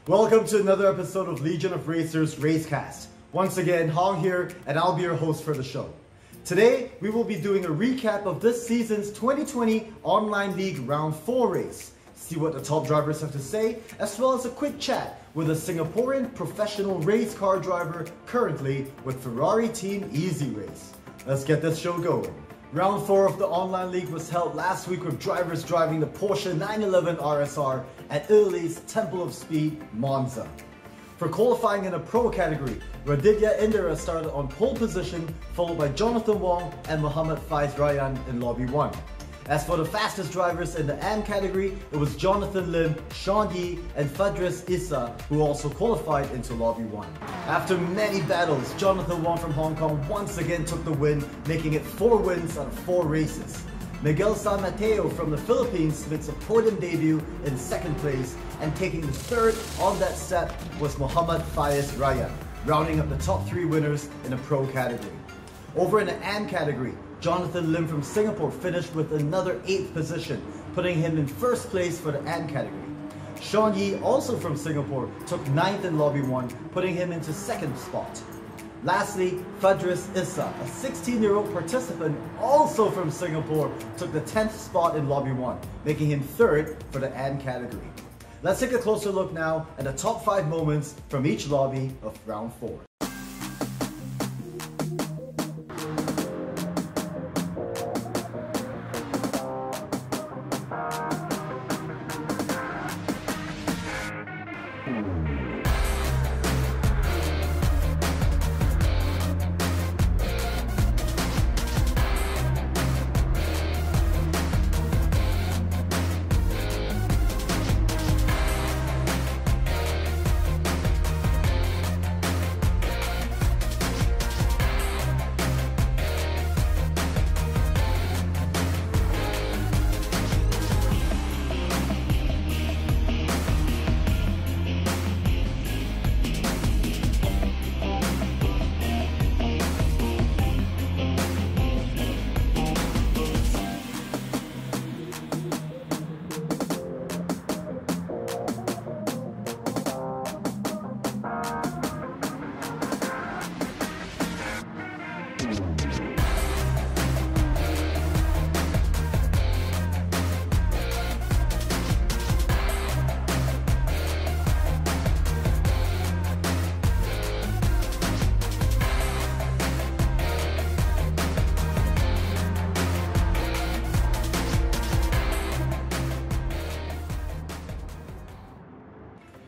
Welcome to another episode of Legion of Racers Racecast. Once again, Hong here, and I'll be your host for the show. Today, we will be doing a recap of this season's 2020 Online League Round 4 race, see what the top drivers have to say, as well as a quick chat with a Singaporean professional race car driver currently with Ferrari Team Easy Race. Let's get this show going. Round 4 of the Online League was held last week with drivers driving the Porsche 911 RSR at Italy's Temple of Speed, Monza. For qualifying in the Pro category, Raditya Indira started on pole position, followed by Jonathan Wong and Muhammad Faiz Rayyan in Lobby 1. As for the fastest drivers in the AM category, it was Jonathan Lim, Sean Yee and Fadris Issa who also qualified into Lobby 1. After many battles, Jonathan Wong from Hong Kong once again took the win, making it 4 wins out of 4 races. Miguel San Mateo from the Philippines makes a podium debut in 2nd place, and taking the 3rd on that set was Muhammad Faiz Rayyan, rounding up the top 3 winners in the Pro category. Over in the AM category, Jonathan Lim from Singapore finished with another 8th position, putting him in 1st place for the AM category. Sean Yee, also from Singapore, took 9th in Lobby 1, putting him into 2nd spot. Lastly, Fadris Issa, a 16-year-old participant also from Singapore, took the 10th spot in Lobby 1, making him 3rd for the AM category. Let's take a closer look now at the top 5 moments from each lobby of Round 4.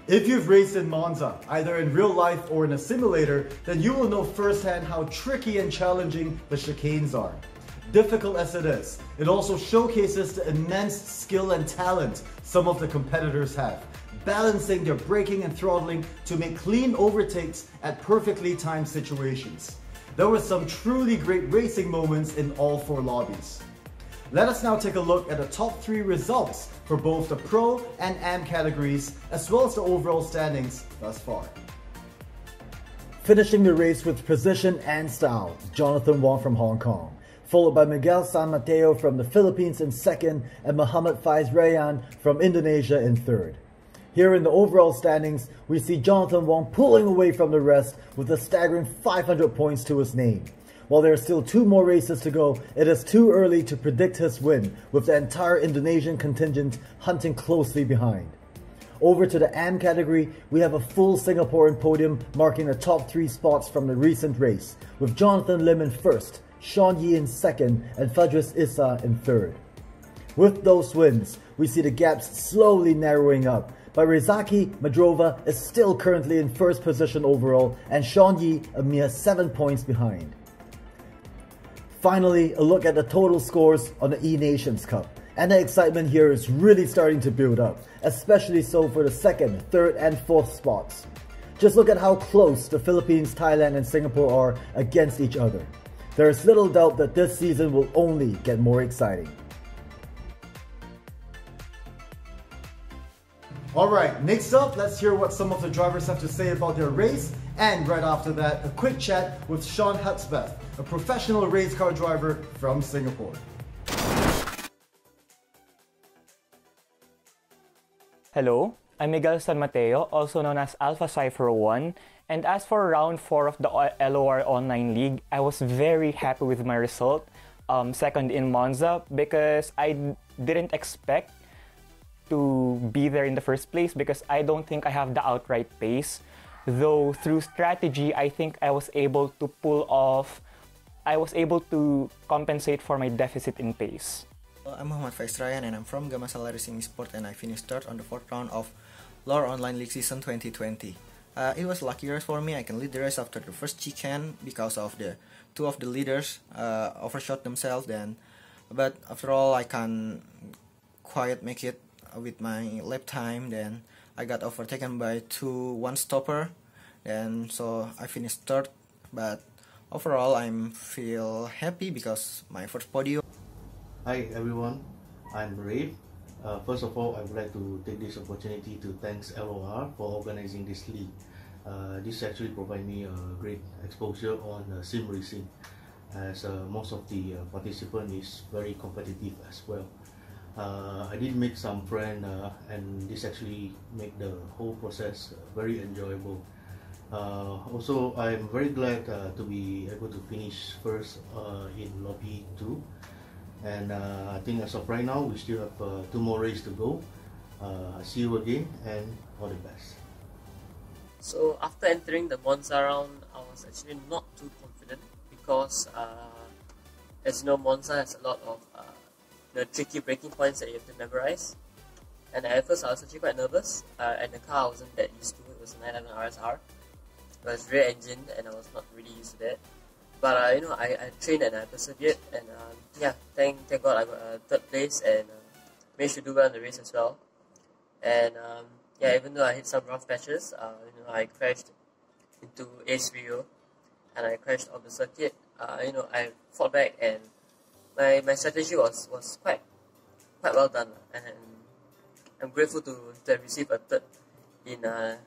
If you've raced in Monza, either in real life or in a simulator, then you will know firsthand how tricky and challenging the chicanes are. Difficult as it is, it also showcases the immense skill and talent some of the competitors have, balancing their braking and throttling to make clean overtakes at perfectly timed situations. There were some truly great racing moments in all 4 lobbies. Let us now take a look at the top 3 results for both the Pro and AM categories, as well as the overall standings thus far. Finishing the race with precision and style, Jonathan Wong from Hong Kong, followed by Miguel San Mateo from the Philippines in 2nd and Muhammad Faiz Rayyan from Indonesia in 3rd. Here in the overall standings, we see Jonathan Wong pulling away from the rest with a staggering 500 points to his name. While there are still 2 more races to go, it is too early to predict his win, with the entire Indonesian contingent hunting closely behind. Over to the AM category, we have a full Singaporean podium marking the top 3 spots from the recent race, with Jonathan Lim in 1st, Sean Yee in 2nd, and Fadris Issa in 3rd. With those wins, we see the gaps slowly narrowing up, but Rezaki Madrova is still currently in 1st position overall, and Sean Yee a mere 7 points behind. Finally, a look at the total scores on the E-Nations Cup. And the excitement here is really starting to build up, especially so for the 2nd, 3rd and 4th spots. Just look at how close the Philippines, Thailand and Singapore are against each other. There is little doubt that this season will only get more exciting. Alright, next up, let's hear what some of the drivers have to say about their race, and right after that, a quick chat with Sean Hudspeth, a professional race car driver from Singapore. Hello, I'm Miguel San Mateo, also known as Alpha Cypher 1. And as for round 4 of the LOR Online League, I was very happy with my result, second in Monza, because I didn't expect to be there in the first place because I don't think I have the outright pace. Though through strategy, I think I was able to compensate for my deficit in pace. I'm Muhammad Faiz Ryan and I'm from Gamasala Racing Esport, and I finished third on the 4th round of LOR Online League Season 2020. It was lucky race for me. I can lead the race after the first chicane because of the two of the leaders overshot themselves. But after all, I can quite make it with my lap time. Then I got overtaken by two one-stopper, and so I finished third. But overall, I feel happy because my first podium. Hi everyone, I'm Rafe. First of all, I would like to take this opportunity to thank LOR for organizing this league. This actually provided me a great exposure on sim racing, as most of the participants is very competitive as well. I did make some friends, and this actually make the whole process very enjoyable. Also, I'm very glad to be able to finish first in Lobby 2. And I think as of right now, we still have 2 more races to go. See you again and all the best. So after entering the Monza round, I was actually not too confident because as you know, Monza has a lot of tricky braking points that you have to memorize. And at first I was actually quite nervous, and the car I wasn't that used to. It was a 911 RSR. It was rear engine and I was not really used to that. But I trained and I persevered, and thank God I got third place and managed to do well in the race as well. And even though I hit some rough patches, I crashed into Ace Rio and I crashed off the circuit. I fought back, and my strategy was quite well done, and I'm grateful to have received a third in the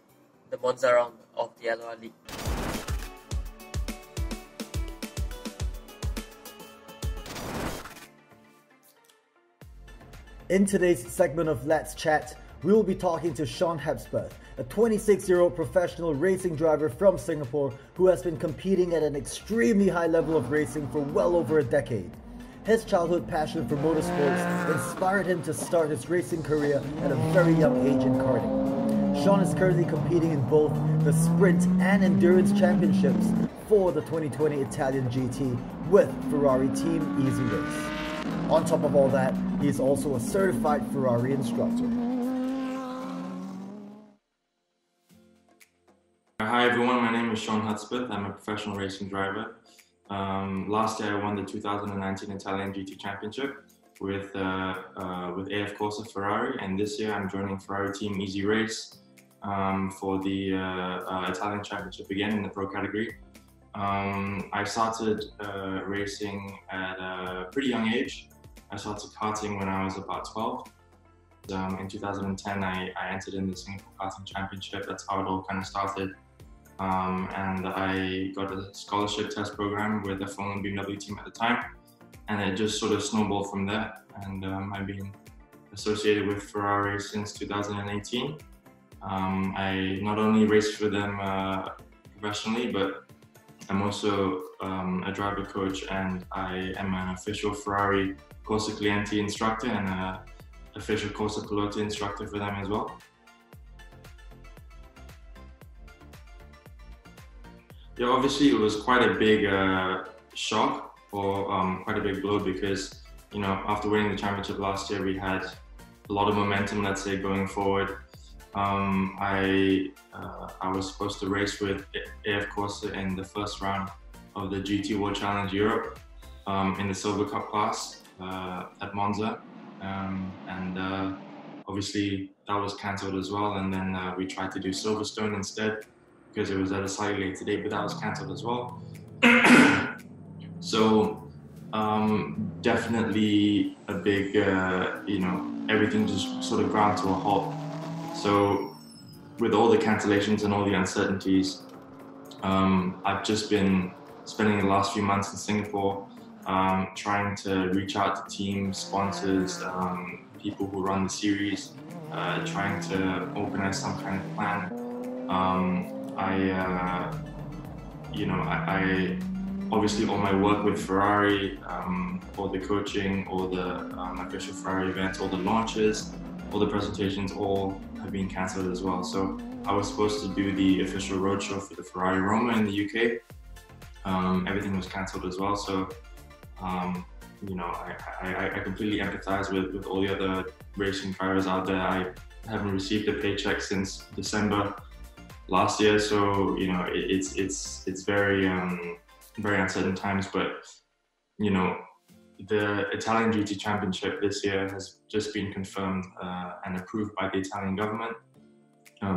Monza round of the LOR League. In today's segment of Let's Chat, we will be talking to Sean Hudspeth, a 26-year-old professional racing driver from Singapore who has been competing at an extremely high level of racing for well over a decade. His childhood passion for motorsports inspired him to start his racing career at a very young age in karting. Sean is currently competing in both the Sprint and Endurance Championships for the 2020 Italian GT with Ferrari Team Easy Race. On top of all that, he is also a certified Ferrari instructor. Hi everyone, my name is Sean Hudspeth. I'm a professional racing driver. Last year I won the 2019 Italian GT Championship with AF Corsa Ferrari, and this year I'm joining Ferrari Team Easy Race for the Italian Championship again in the Pro category. I started racing at a pretty young age. I started karting when I was about 12. In 2010, I entered in the Singapore Karting Championship. That's how it all kind of started. And I got a scholarship test program with the Formula BMW team at the time. And it just sort of snowballed from there. And I've been associated with Ferrari since 2018. I not only raced for them professionally, but I'm also a driver coach, and I am an official Ferrari Corsa Clienti instructor and an official Corsa Pilota instructor for them as well. Yeah, obviously it was quite a big shock, or quite a big blow, because after winning the championship last year, we had a lot of momentum, let's say, going forward. I was supposed to race with AF Corsa in the first round of the GT World Challenge Europe in the Silver Cup class at Monza, and obviously that was cancelled as well, and then we tried to do Silverstone instead because it was at a slightly later date, but that was cancelled as well. So definitely a big, everything just sort of ground to a halt. So with all the cancellations and all the uncertainties, I've just been spending the last few months in Singapore trying to reach out to teams, sponsors, people who run the series, trying to organize some kind of plan. I obviously all my work with Ferrari, all the coaching, all the official Ferrari events, all the launches, all the presentations, all have been cancelled as well. So I was supposed to do the official roadshow for the Ferrari Roma in the UK. Everything was cancelled as well. So, I completely empathize with all the other racing drivers out there. I haven't received a paycheck since December last year. So, it's very, very uncertain times, but, the Italian GT Championship this year has just been confirmed and approved by the Italian government.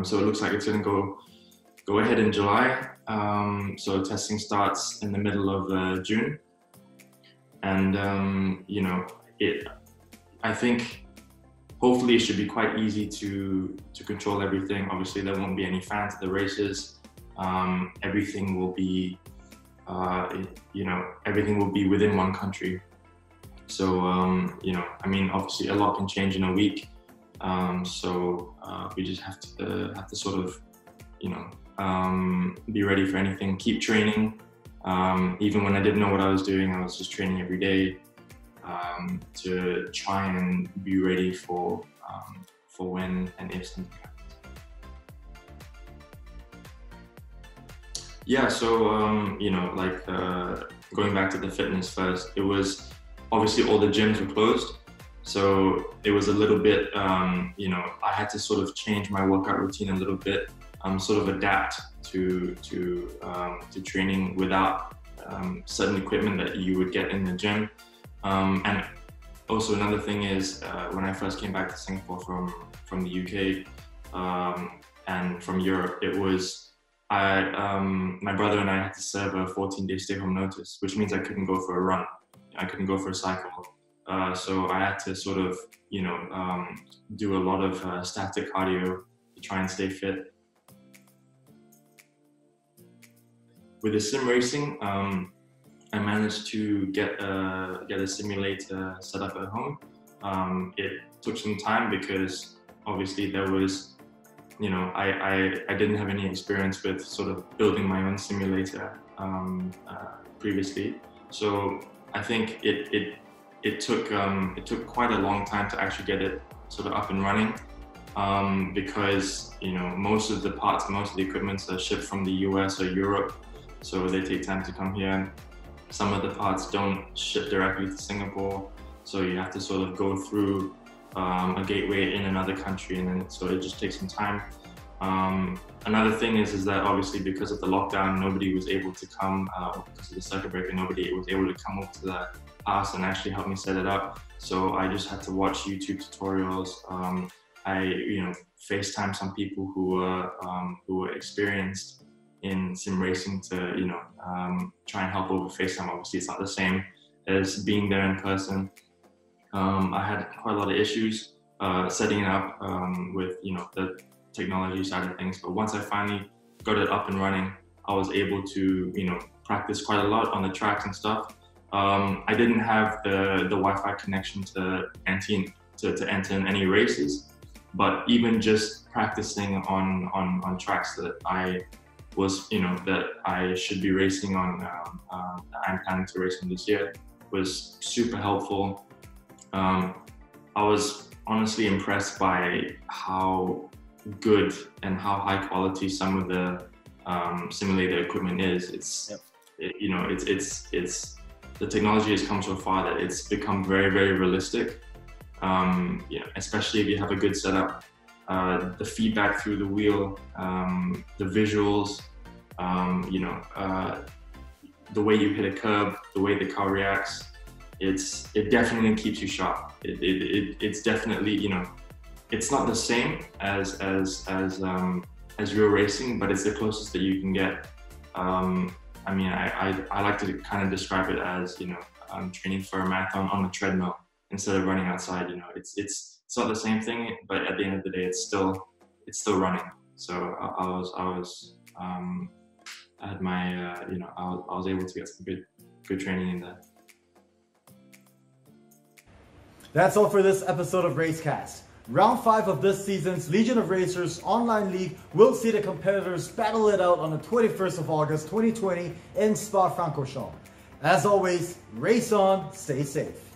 So it looks like it's going to go ahead in July. So testing starts in the middle of June. And, I think hopefully it should be quite easy to control everything. Obviously there won't be any fans at the races. Everything will be, everything will be within one country. So, obviously a lot can change in a week. So we just have to sort of, be ready for anything, keep training. Even when I didn't know what I was doing, I was just training every day to try and be ready for when and if something happens. Yeah, so, going back to the fitness first, it was obviously all the gyms were closed. So it was a little bit, I had to sort of change my workout routine a little bit, sort of adapt to training without certain equipment that you would get in the gym. And also another thing is when I first came back to Singapore from the UK and from Europe, it was my brother and I had to serve a 14-day stay-home notice, which means I couldn't go for a run, I couldn't go for a cycle. So I had to sort of, do a lot of static cardio to try and stay fit. With the sim racing, I managed to get a simulator set up at home. It took some time because obviously there was, I didn't have any experience with sort of building my own simulator previously. So I think it took quite a long time to actually get it sort of up and running, because most of the parts, most of the equipment are shipped from the US or Europe, so they take time to come here. Some of the parts don't ship directly to Singapore, so you have to sort of go through a gateway in another country, and then so it just takes some time. Another thing is that obviously because of the lockdown, nobody was able to come, because of the circuit breaker, nobody was able to come up to the house and actually help me set it up. So I just had to watch YouTube tutorials. I FaceTime some people who were experienced in sim racing to try and help over FaceTime. Obviously it's not the same as being there in person. I had quite a lot of issues setting it up with the technology side of things, but once I finally got it up and running, I was able to practice quite a lot on the tracks and stuff. I didn't have the Wi-Fi connection to enter in any races, but even just practicing on tracks that I was that I should be racing on, that I'm planning to race on this year, was super helpful. I was honestly impressed by how good and how high quality some of the simulator equipment is. It's the technology has come so far that it's become very, very realistic. Especially if you have a good setup, the feedback through the wheel, the visuals, the way you hit a curb, the way the car reacts, it definitely keeps you sharp. It's definitely, it's not the same as real racing, but it's the closest that you can get. I like to kind of describe it as, training for a marathon on a treadmill instead of running outside. It's not the same thing, but at the end of the day, it's still running. So I was able to get some good training in there. That's all for this episode of Racecast. Round 5 of this season's Legion of Racers Online League will see the competitors battle it out on the 21st of August 2020 in Spa-Francorchamps. As always, race on, stay safe.